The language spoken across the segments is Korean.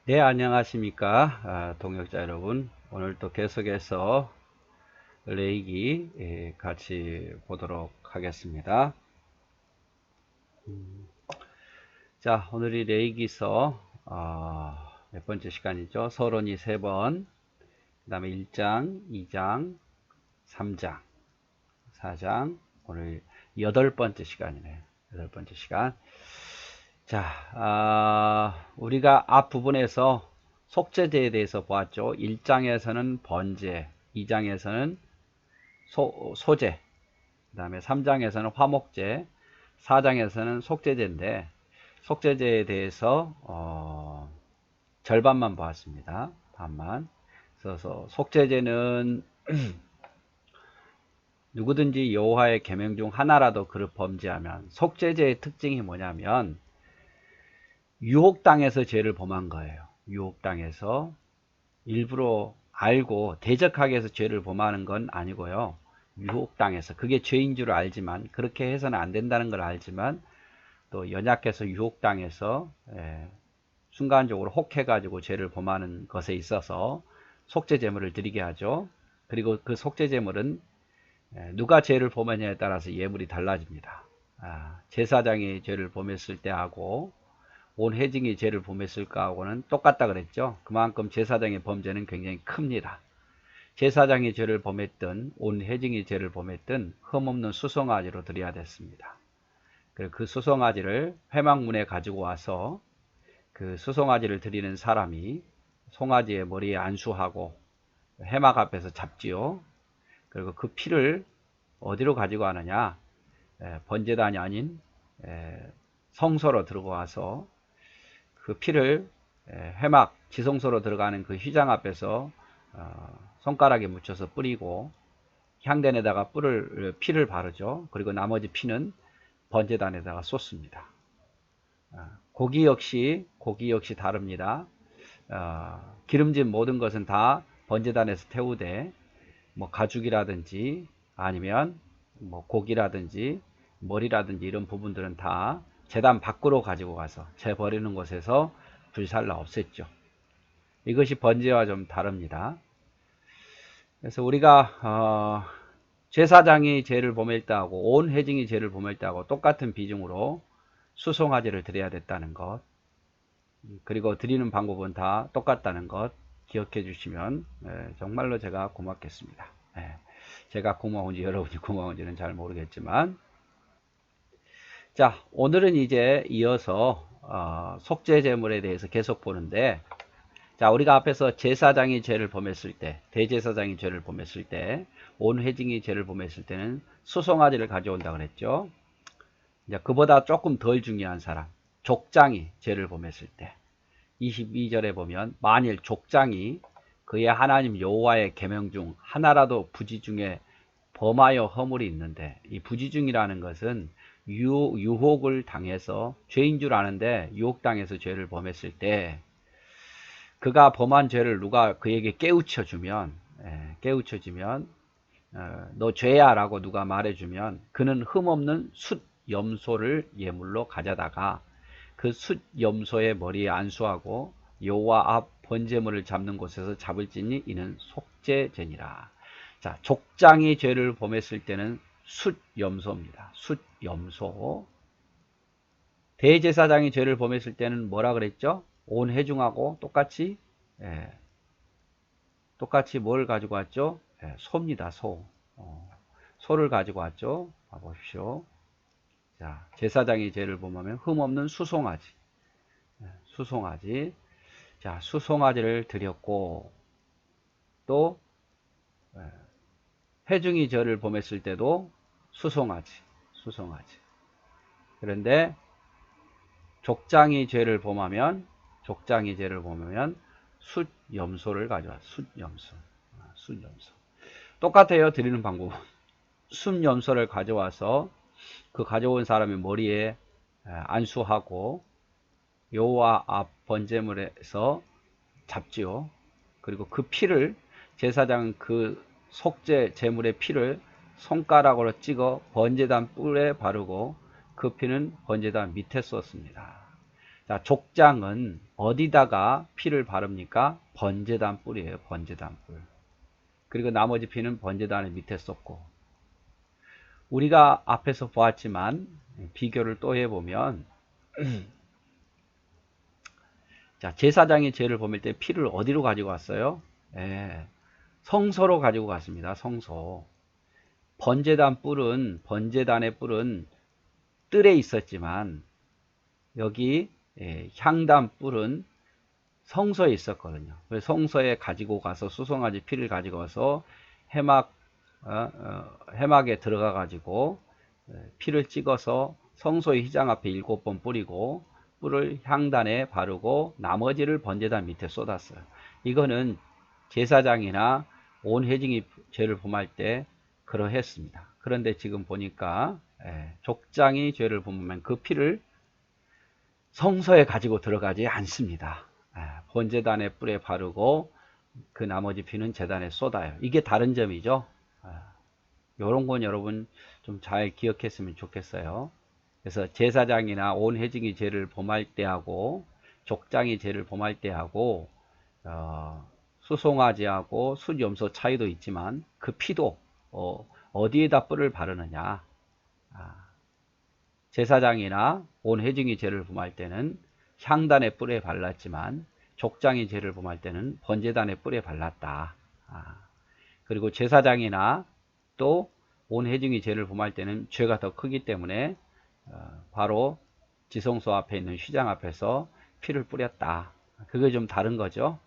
네, 안녕하십니까. 동역자 여러분. 오늘 또 계속해서 레이기 같이 보도록 하겠습니다. 자, 오늘이 레이기서 몇 번째 시간이죠? 서론이 3번, 그 다음에 1장, 2장, 3장, 4장, 오늘 8번째 시간이네요. 8번째 시간. 자, 우리가 앞부분에서 속죄제에 대해서 보았죠. 1장에서는 번제, 2장에서는 소제, 그 다음에 3장에서는 화목제, 4장에서는 속죄제인데, 속죄제에 대해서 절반만 보았습니다. 반만. 그래서 속죄제는 누구든지 여호와의 계명 중 하나라도 그를 범죄하면, 속죄제의 특징이 뭐냐면 유혹당해서 죄를 범한 거예요. 유혹당해서 일부러 알고 대적하게 해서 죄를 범하는 건 아니고요. 유혹당해서, 그게 죄인 줄 알지만, 그렇게 해서는 안 된다는 걸 알지만 또 연약해서 유혹당해서 순간적으로 혹해 가지고 죄를 범하는 것에 있어서 속죄제물을 드리게 하죠. 그리고 그 속죄제물은 누가 죄를 범했냐에 따라서 예물이 달라집니다. 제사장이 죄를 범했을 때하고 온 회중이 죄를 범했을까 하고는 똑같다 그랬죠. 그만큼 제사장의 범죄는 굉장히 큽니다. 제사장이 죄를 범했든 온 회중이 죄를 범했든 흠없는 수송아지로 드려야 됐습니다. 그 수송아지를 회막문에 가지고 와서 그 수송아지를 드리는 사람이 송아지의 머리에 안수하고 회막 앞에서 잡지요. 그리고 그 피를 어디로 가지고 가느냐? 번제단이 아닌 성소로 들고 와서 그 피를 회막 지성소로 들어가는 그 휘장 앞에서 손가락에 묻혀서 뿌리고 향단에다가 피를 바르죠. 그리고 나머지 피는 번제단에다가 쏟습니다. 고기 역시 다릅니다. 기름진 모든 것은 다 번제단에서 태우되 뭐 가죽이라든지 아니면 뭐 고기라든지 머리라든지 이런 부분들은 다 제단 밖으로 가지고 가서 재 버리는 곳에서 불살라 없앴죠. 이것이 번제와 좀 다릅니다. 그래서 우리가 제사장이 죄를 범했다 하고 온 회중이 죄를 범했다 하고 똑같은 비중으로 수송아지를 드려야 됐다는 것, 그리고 드리는 방법은 다 똑같다는 것 기억해 주시면 정말로 제가 고맙겠습니다. 제가 고마운지 여러분이 고마운지는 잘 모르겠지만, 자, 오늘은 이제 이어서 속죄제물에 대해서 계속 보는데, 자, 우리가 앞에서 제사장이 죄를 범했을 때, 대제사장이 죄를 범했을 때, 온 회중이 죄를 범했을 때는 수송아지를 가져온다 그랬죠. 이제 그보다 조금 덜 중요한 사람, 족장이 죄를 범했을 때, 22절에 보면 만일 족장이 그의 하나님 여호와의 계명 중 하나라도 부지 중에 범하여 허물이 있는데, 이 부지 중이라는 것은 유혹을 당해서 죄인 줄 아는데 유혹당해서 죄를 범했을 때 그가 범한 죄를 누가 그에게 깨우쳐주면 너 죄야 라고 누가 말해주면 그는 흠없는 숫 염소를 예물로 가져다가 그 숫 염소의 머리에 안수하고 여호와 앞 번제물을 잡는 곳에서 잡을지니 이는 속죄제니라. 자, 족장이 죄를 범했을 때는 숫 염소입니다. 숫 염소. 대제사장이 죄를 범했을 때는 뭐라 그랬죠? 온 회중하고 똑같이 똑같이 뭘 가지고 왔죠? 소입니다. 소. 소를 가지고 왔죠. 봐보십시오. 자, 제사장이 죄를 범하면 흠없는 수송아지. 수송아지. 자, 수송아지를 드렸고, 또 회중이 죄를 범했을 때도 수송아지. 그런데 족장이 죄를 범하면 숫 염소를 가져와. 숫 염소. 똑같아요. 드리는 방법은. 숫 염소를 가져와서 그 가져온 사람의 머리에 안수하고 여호와 앞 번제물에서 잡지요. 그리고 그 피를 제사장 그 속죄 제물의 피를 손가락으로 찍어 번제단 뿔에 바르고 그 피는 번제단 밑에 쏟습니다. 자, 족장은 어디다가 피를 바릅니까? 번제단 뿔이에요. 번제단 뿔. 그리고 나머지 피는 번제단의 밑에 쏟고, 우리가 앞에서 보았지만 비교를 또 해보면 자, 제사장이 죄를 범할 때 피를 어디로 가지고 왔어요? 예, 성소로 가지고 갔습니다. 성소. 번제단의 뿔은 뜰에 있었지만 여기 향단 뿔은 성소에 있었거든요. 그래서 성소에 가지고 가서 수송아지 피를 가지고 와서 해막에 들어가 가지고 피를 찍어서 성소의 휘장 앞에 7번 뿌리고 뿔을 향단에 바르고 나머지를 번제단 밑에 쏟았어요. 이거는 제사장이나 온 회중이 죄를 범할 때 그러했습니다. 그런데 지금 보니까 족장이 죄를 범하면 그 피를 성소에 가지고 들어가지 않습니다. 번제단의 뿔에 바르고 그 나머지 피는 제단에 쏟아요. 이게 다른 점이죠. 이런 건 여러분 좀 잘 기억했으면 좋겠어요. 그래서 제사장이나 온 회중이 죄를 범할 때하고 족장이 죄를 범할 때하고 수송아지하고 수염소 차이도 있지만 그 피도 어디에다 뿔을 바르느냐. 제사장이나 온 회중이 죄를 범할 때는 향단의 뿔에 발랐지만 족장이 죄를 범할 때는 번제단의 뿔에 발랐다. 그리고 제사장이나 또 온 회중이 죄를 범할 때는 죄가 더 크기 때문에 바로 지성소 앞에 있는 휘장 앞에서 피를 뿌렸다. 그게 좀 다른 거죠.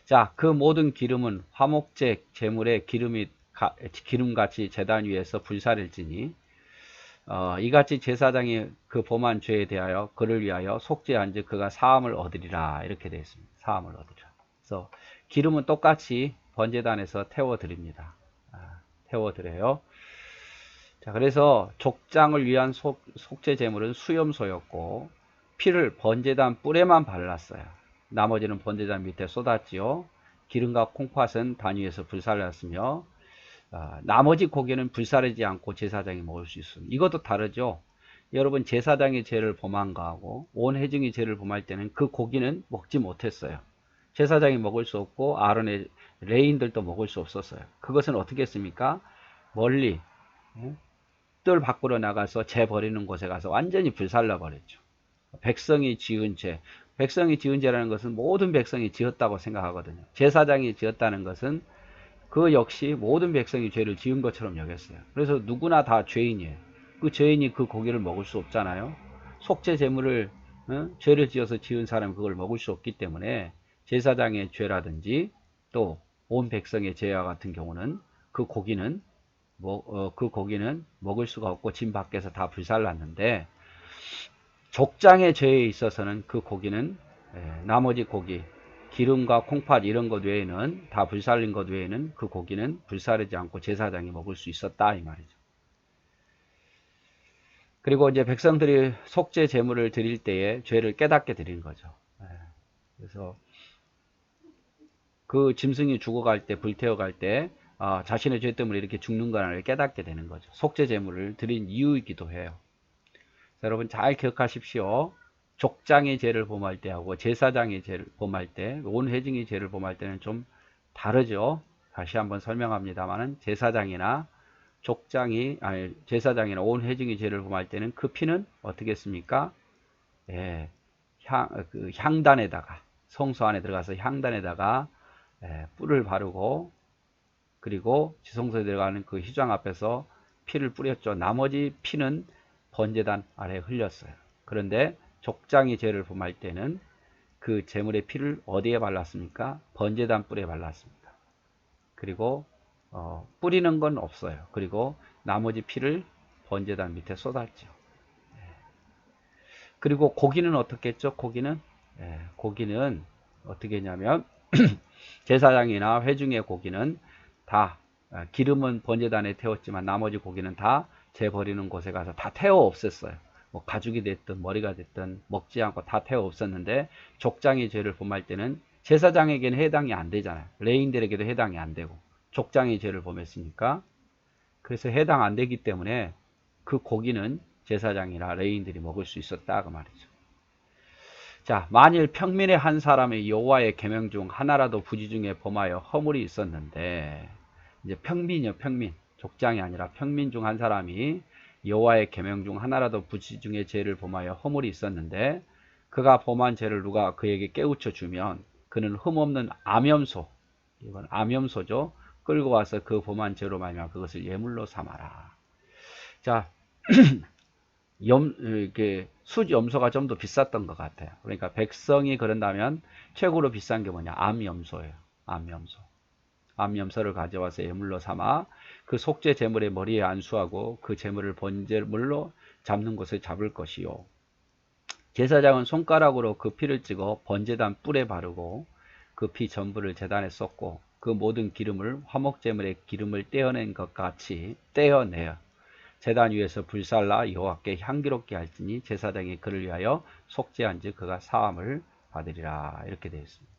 자, 그 모든 기름은 화목제 제물의 기름같이 제단 위에서 불사를지니 이같이 제사장이 그 범한 죄에 대하여 그를 위하여 속죄한즉 그가 사함을 얻으리라. 이렇게 되어 있습니다. 사함을 얻으리라. 그래서 기름은 똑같이 번제단에서 태워드립니다. 태워드려요. 자, 그래서 족장을 위한 속죄 제물은 수염소였고 피를 번제단 뿔에만 발랐어요. 나머지는 번제단 밑에 쏟았지요. 기름과 콩팥은 단 위에서 불살랐으며 나머지 고기는 불사르지 않고 제사장이 먹을 수 있습니다. 이것도 다르죠. 여러분, 제사장이 죄를 범한 거하고 온 회중이 죄를 범할 때는 그 고기는 먹지 못했어요. 제사장이 먹을 수 없고 아론의 레인들도 먹을 수 없었어요. 그것은 어떻게 했습니까? 멀리 뜰 밖으로 나가서 죄 버리는 곳에 가서 완전히 불살라 버렸죠. 백성이 지은 죄라는 것은 모든 백성이 지었다고 생각하거든요. 제사장이 지었다는 것은 그 역시 모든 백성이 죄를 지은 것처럼 여겼어요. 그래서 누구나 다 죄인이에요. 그 죄인이 그 고기를 먹을 수 없잖아요. 속죄 제물을 죄를 지어서 지은 사람이 그걸 먹을 수 없기 때문에 제사장의 죄라든지 또 온 백성의 죄와 같은 경우는 그 고기는 먹을 수가 없고 진 밖에서 다 불살랐는데, 족장의 죄에 있어서는 그 고기는 나머지 고기 기름과 콩팥 이런 것 외에는 다 불살린 것 외에는 그 고기는 불사르지 않고 제사장이 먹을 수 있었다 이 말이죠. 그리고 이제 백성들이 속죄 제물을 드릴 때에 죄를 깨닫게 드리는 거죠. 그래서 그 짐승이 죽어갈 때, 불태워갈 때 자신의 죄 때문에 이렇게 죽는 거를 깨닫게 되는 거죠. 속죄 제물을 드린 이유이기도 해요. 자, 여러분 잘 기억하십시오. 족장의 죄를 범할 때하고 제사장의 죄를 범할 때, 온 회중이 죄를 범할 때는 좀 다르죠. 다시 한번 설명합니다만은 제사장이나 온 회중이 죄를 범할 때는 그 피는 어떻게 했습니까? 향단에다가, 성소 안에 들어가서 향단에다가 뿔을 바르고, 그리고 지성소에 들어가는 그 휘장 앞에서 피를 뿌렸죠. 나머지 피는 번제단 아래에 흘렸어요. 그런데 족장이 죄를 범할 때는 그 제물의 피를 어디에 발랐습니까? 번제단 뿔에 발랐습니다. 그리고 뿌리는 건 없어요. 그리고 나머지 피를 번제단 밑에 쏟았죠. 그리고 고기는 어떻게 했죠? 고기는 어떻게 했냐면 제사장이나 회중의 고기는 다 기름은 번제단에 태웠지만 나머지 고기는 다 재 버리는 곳에 가서 다 태워 없앴어요. 뭐 가죽이 됐든 머리가 됐든 먹지 않고 다 태워 없었는데, 족장의 죄를 범할 때는 제사장에게는 해당이 안 되잖아요. 레인들에게도 해당이 안 되고 족장의 죄를 범했으니까. 그래서 해당 안 되기 때문에 그 고기는 제사장이나 레인들이 먹을 수 있었다 그 말이죠. 자, 만일 평민의 한 사람의 여호와의 계명 중 하나라도 부지 중에 범하여 허물이 있었는데, 이제 평민이요, 평민. 족장이 아니라 평민 중 한 사람이 여호와의 계명 중 하나라도 부지 중에 죄를 범하여 허물이 있었는데, 그가 범한 죄를 누가 그에게 깨우쳐 주면 그는 흠없는 암염소, 이건 암염소죠. 끌고 와서 그 범한 죄로 말미암아 그것을 예물로 삼아라. 자, 이렇게 숫염소가 좀 더 비쌌던 것 같아요. 그러니까 백성이 그런다면 최고로 비싼 게 뭐냐? 암염소예요. 암염소. 암염소를 가져와서 예물로 삼아 그 속죄 제물의 머리에 안수하고 그 제물을 번제물로 잡는 곳을 잡을 것이요. 제사장은 손가락으로 그 피를 찍어 번제단 뿔에 바르고 그 피 전부를 제단에 쏟고 그 모든 기름을 화목제물의 기름을 떼어낸 것 같이 떼어내어 제단 위에서 불살라 여호와께 향기롭게 할지니 제사장이 그를 위하여 속죄한즉 그가 사함을 받으리라. 이렇게 되어 있습니다.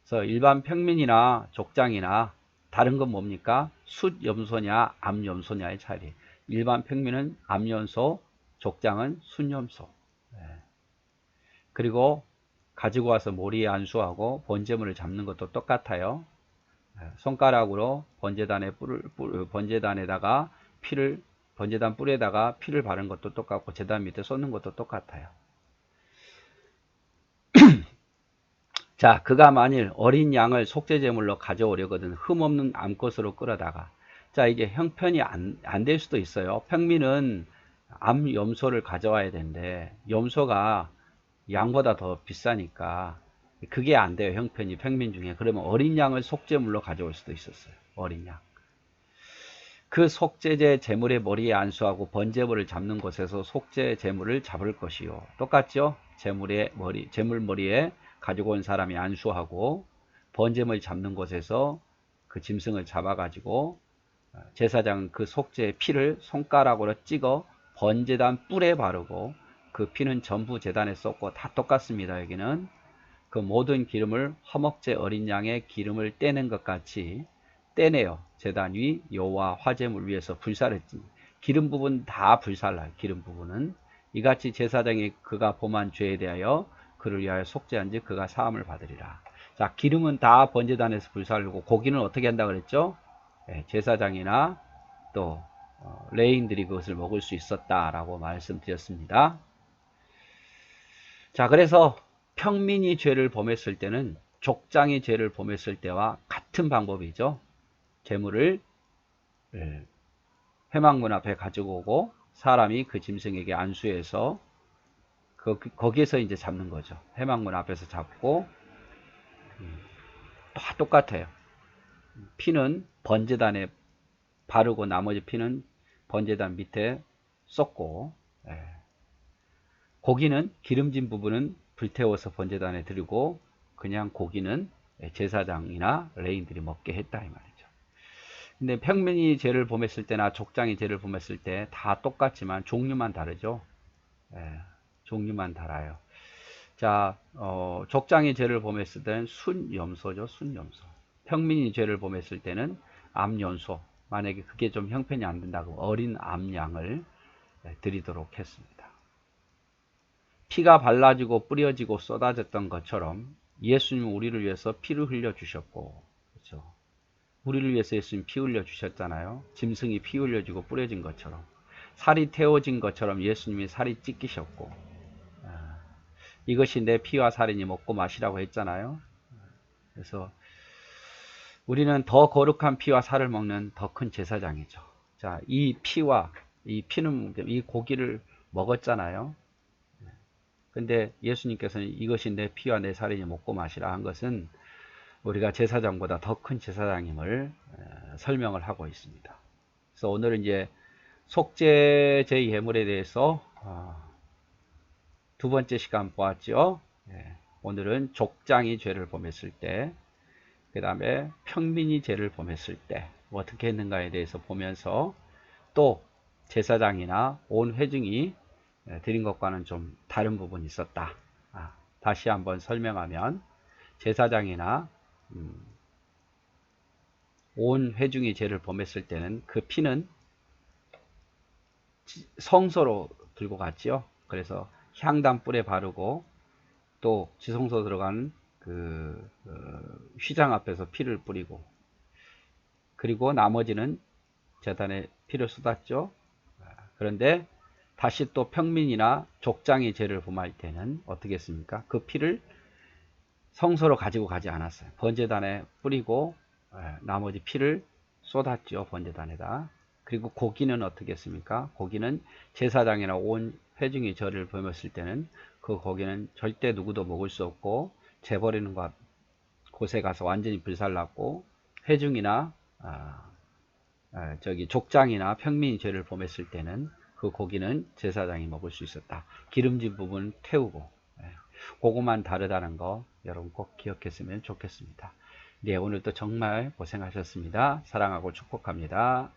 그래서 일반 평민이나 족장이나 다른 건 뭡니까? 숫염소냐 암염소냐의 차이. 일반 평민은 암염소, 족장은 숫염소. 그리고 가지고 와서 모리에 안수하고 번제물을 잡는 것도 똑같아요. 손가락으로 번제단에다가 피를 번제단 뿔에다가 피를 바른 것도 똑같고 제단 밑에 쏟는 것도 똑같아요. 자, 그가 만일 어린 양을 속죄제물로 가져오려거든 흠없는 암것으로 끌어다가, 자, 이게 형편이 안 될 수도 있어요. 평민은 암염소를 가져와야 되는데 염소가 양보다 더 비싸니까 그게 안 돼요. 형편이 평민 중에. 그러면 어린 양을 속죄물로 가져올 수도 있었어요. 어린 양. 그 속죄제 제물의 머리에 안수하고 번제물을 잡는 곳에서 속죄 제물을 잡을 것이요. 똑같죠? 제물 머리에 가지고 온 사람이 안수하고 번제물 잡는 곳에서 그 짐승을 잡아가지고 제사장은 그 속죄의 피를 손가락으로 찍어 번제단 뿔에 바르고 그 피는 전부 제단에 쏟고 다 똑같습니다. 여기는 그 모든 기름을 화목제 어린 양의 기름을 떼는 것 같이 떼내어 제단 위 여호와 화제물 위에서 불살했지. 기름 부분 다 불살라요. 기름 부분은 이같이 제사장이 그가 범한 죄에 대하여 그를 위하여 속죄한즉 그가 사함을 받으리라. 자, 기름은 다 번제단에서 불살르고 고기는 어떻게 한다 그랬죠? 제사장이나 또 레인들이 그것을 먹을 수 있었다라고 말씀드렸습니다. 자, 그래서 평민이 죄를 범했을 때는 족장이 죄를 범했을 때와 같은 방법이죠. 제물을 회막문 앞에 가지고 오고 사람이 그 짐승에게 안수해서 거기에서 이제 잡는 거죠. 회막문 앞에서 잡고 다 똑같아요. 피는 번제단에 바르고 나머지 피는 번제단 밑에 쏟고 고기는 기름진 부분은 불태워서 번제단에 드리고 그냥 고기는 제사장이나 레인들이 먹게 했다 이 말이죠. 근데 평민이 죄를 범했을 때나 족장이 죄를 범했을 때 다 똑같지만 종류만 다르죠. 종류만 달라요. 자, 족장이 죄를 범했을 때는 순염소죠. 순염소. 평민이 죄를 범했을 때는 암염소. 만약에 그게 좀 형편이 안 된다고 어린 암양을 드리도록 했습니다. 피가 발라지고 뿌려지고 쏟아졌던 것처럼 예수님은 우리를 위해서 피를 흘려 주셨고, 그렇죠? 우리를 위해서 예수님 피 흘려 주셨잖아요. 짐승이 피 흘려지고 뿌려진 것처럼 살이 태워진 것처럼 예수님이 살이 찢기셨고, 이것이 내 피와 살이니 먹고 마시라고 했잖아요. 그래서 우리는 더 거룩한 피와 살을 먹는 더 큰 제사장이죠. 자, 이 피는 이 고기를 먹었잖아요. 근데 예수님께서는 이것이 내 피와 내 살이니 먹고 마시라 한 것은 우리가 제사장보다 더 큰 제사장임을 설명을 하고 있습니다. 그래서 오늘은 이제 속죄제 예물에 대해서 두 번째 시간 보았죠. 오늘은 족장이 죄를 범했을 때, 그 다음에 평민이 죄를 범했을 때 어떻게 했는가에 대해서 보면서 또 제사장이나 온 회중이 드린 것과는 좀 다른 부분이 있었다. 다시 한번 설명하면 제사장이나 온 회중이 죄를 범했을 때는 그 피는 성소로 들고 갔지요. 그래서 향단 뿔에 바르고 또 지성소 들어간 휘장 앞에서 피를 뿌리고, 그리고 나머지는 제단에 피를 쏟았죠. 그런데 다시 또 평민이나 족장이 죄를 범할 때는 어떻게 했습니까? 그 피를 성소로 가지고 가지 않았어요. 번제단에 뿌리고 나머지 피를 쏟았죠. 번제단에다. 그리고 고기는 어떻게 했습니까? 고기는 제사장이나 온 회중이 저를 범했을 때는 그 고기는 절대 누구도 먹을 수 없고, 재버리는 곳에 가서 완전히 불살랐고, 회중이나 족장이나 평민이 죄를 범했을 때는 그 고기는 제사장이 먹을 수 있었다. 기름진 부분 태우고, 그것만 다르다는 거 여러분 꼭 기억했으면 좋겠습니다. 네, 오늘도 정말 고생하셨습니다. 사랑하고 축복합니다.